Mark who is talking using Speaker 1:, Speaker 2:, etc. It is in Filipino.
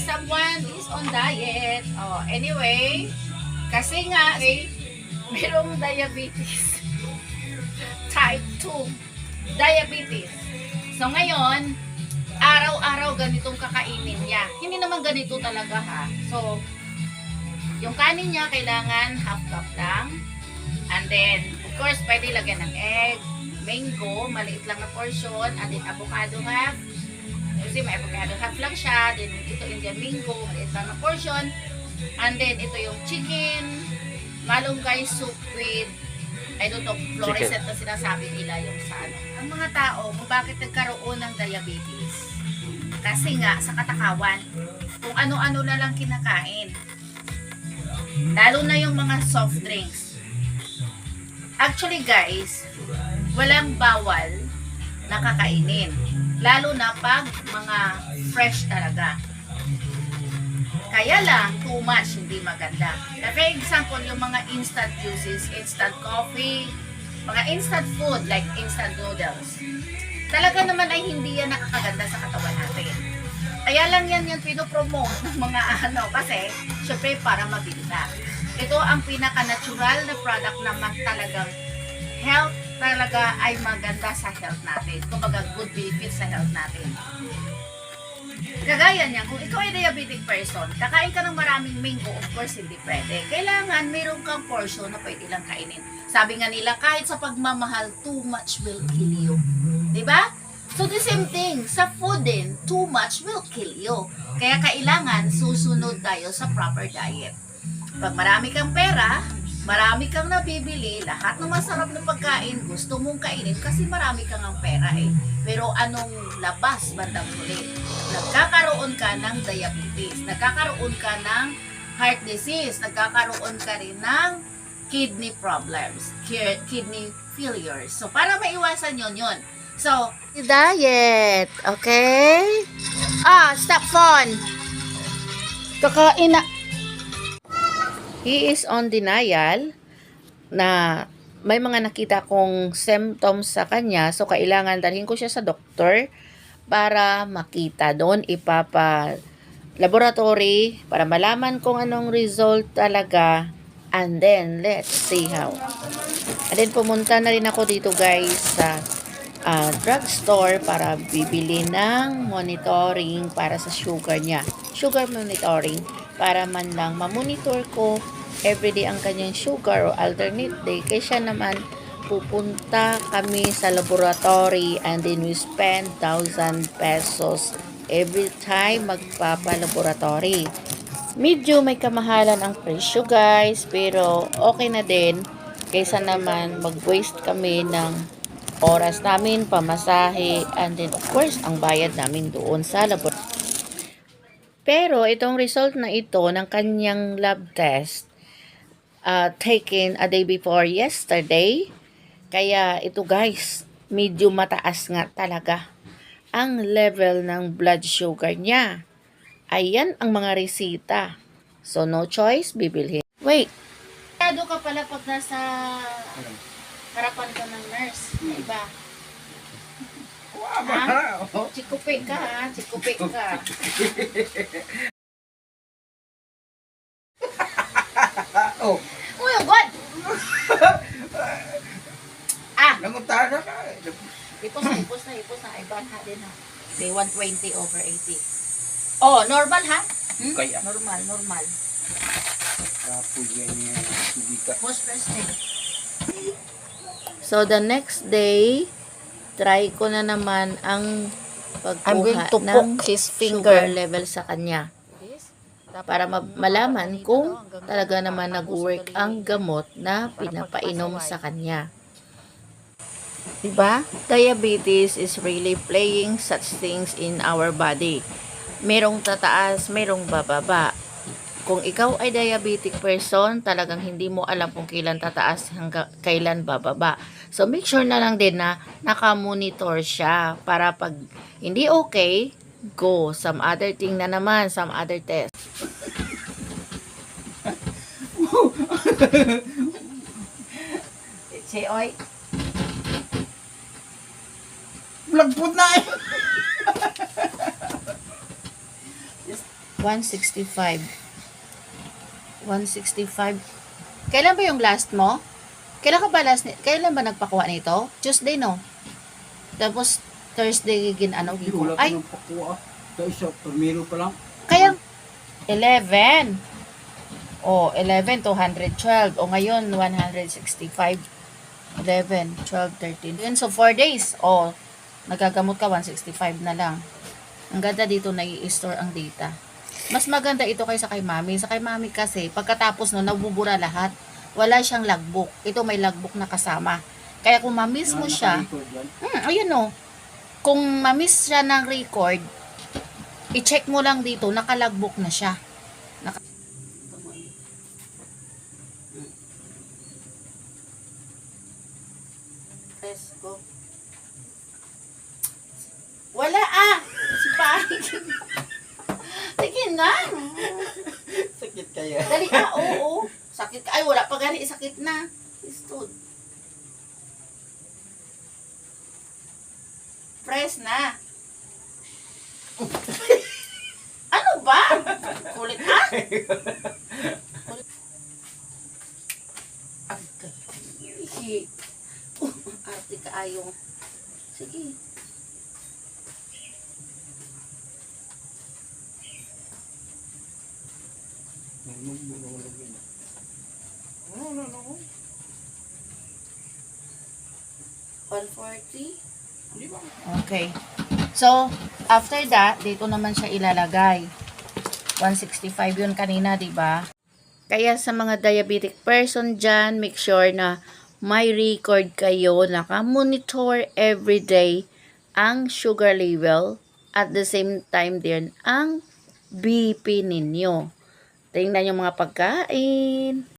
Speaker 1: someone is on diet. Oh, anyway, kasi nga, merong diabetes. Type 2. Diabetes. So, ngayon, araw-araw ganitong kakainin niya. Hindi naman ganito talaga ha. So, yung kanin niya kailangan half cup lang. And then, of course, pwede lagyan ng egg, mango, maliit lang na portion, and then avocado half. Kasi may avocado half lang siya. Then, ito Indian mango, maliit lang na portion. And then, ito yung chicken, malunggay soup with, I don't know, fluorescent na sinasabi nila yung sa ano. Ang mga tao, kung bakit nagkaroon ng diabetes, kasi nga, sa katakawan, kung ano-ano na lang kinakain. Lalo na yung mga soft drinks. Actually guys, walang bawal na kakainin. Lalo na pag mga fresh talaga. Kaya lang, too much, hindi maganda. For example, yung mga instant juices, instant coffee, mga instant food like instant noodles. Talaga naman ay hindi yan nakakaganda sa katawan natin. Kaya lang yan yung pinopromote ng mga ano, kasi syempre para mabinta. Ito ang pinaka-natural na product naman talagang health talaga ay maganda sa health natin. Kumbaga good benefits sa health natin. Kagaya niya, kung ikaw ay diabetic person, kakain ka ng maraming mango, of course hindi pwede. Kailangan mayroon kang portion na pwede lang kainin. Sabi nga nila, kahit sa pagmamahal, too much will kill you. Diba? So the same thing, sa food din, too much will kill you. Kaya kailangan susunod tayo sa proper diet. Pag marami kang pera, marami kang nabibili, lahat ng masarap na pagkain, gusto mong kainin kasi marami kang ang pera eh. Pero anong labas bandang huli? Nagkakaroon ka ng diabetes, nagkakaroon ka ng heart disease, nagkakaroon ka rin ng kidney problems, kidney failures. So para maiwasan yun. So, diet, okay? Stop phone. Kakain na. He is on denial na may mga nakita kong symptoms sa kanya. So, kailangan dalhin ko siya sa doktor para makita doon. Ipapa-laboratory para malaman kung anong result talaga. And then, let's see how. And then, pumunta na rin ako dito guys sa drugstore para bibili ng monitoring para sa sugar niya. Sugar monitoring para man lang ma-monitor ko everyday ang kanyang sugar o alternate day. Kaya siya naman pupunta kami sa laboratory and then we spend 1,000 pesos every time magpapa-laboratory. Medyo may kamahalan ang presyo guys, pero okay na din kaysa naman mag-waste kami ng oras namin, pamasahe, and then of course, ang bayad namin doon sa laboratory. Pero itong result na ito ng kanyang lab test, taken a day before yesterday, kaya ito guys, medyo mataas nga talaga ang level ng blood sugar niya. Ayan ang mga resita. So, no choice, bibilhin. Wait. Kado ka pala pag nasa harapan ka ng nurse. Iba. Ha? Chikupi ka ha? Chikupi ka.
Speaker 2: Oh.
Speaker 1: Uy, God!
Speaker 2: Nangunta na ka.
Speaker 1: Ipos na. Iba ha din ha. Day 120 over 80. Oh, normal ha?
Speaker 2: Kaya.
Speaker 1: Normal.
Speaker 2: Kapoy yan niya. Hindi ka.
Speaker 1: Most first day. So, the next day, try ko na naman ang pagkuha ng sugar level sa kanya. Para malaman kung talaga naman nag-work ang gamot na pinapainom sa kanya. Diba? Diabetes is really playing such things in our body. Merong tataas, merong bababa. Kung ikaw ay diabetic person, talagang hindi mo alam kung kailan tataas hanggang kailan bababa. So, make sure na lang din na nakamonitor siya para pag hindi okay, go. Some other thing na naman, some other test. Say, oy.
Speaker 2: Lagpot na eh.
Speaker 1: 165. 165. Kailan ba yung last mo? Kailan ba nagpakuha nito? Tuesday, no? Tapos, Thursday,
Speaker 2: Hindi, wala pa
Speaker 1: Ay,
Speaker 2: ng pakuha. Ito isa, primero pa lang.
Speaker 1: kaya, 11. O, 11, 212. O, ngayon, 165. 11, 12, 13. Yun, so, 4 days. O, nagagamot ka, 165 na lang. Ang ganda dito na i-store ang data. Mas maganda ito kaysa kay mami. Sa kay mami kasi, pagkatapos no, nabubura lahat. Wala siyang logbook. Ito may logbook na kasama. Kaya kung mamiss mo siya,
Speaker 2: Naka-record yan.
Speaker 1: ayun o. Kung mamiss siya ng record, i-check mo lang dito, naka-logbook na siya. Let's go. Wala Si Pahig. Sige na.
Speaker 2: Sakit kaya.
Speaker 1: Dali oo. Sakit ka. Ay, wala pa gani. Sakit na. Stood. Press na. Ano ba? Kulit Kulit. Agay. Arte ka ayo. Sige.
Speaker 2: No.
Speaker 1: 140.
Speaker 2: Di ba?
Speaker 1: Okay. So, after that, dito naman siya ilalagay. 165 yun kanina, di ba? Kaya sa mga diabetic person dyan, make sure na may record kayo, naka-monitor everyday ang sugar level at the same time din ang BP ninyo. Tingnan yung mga pagkain.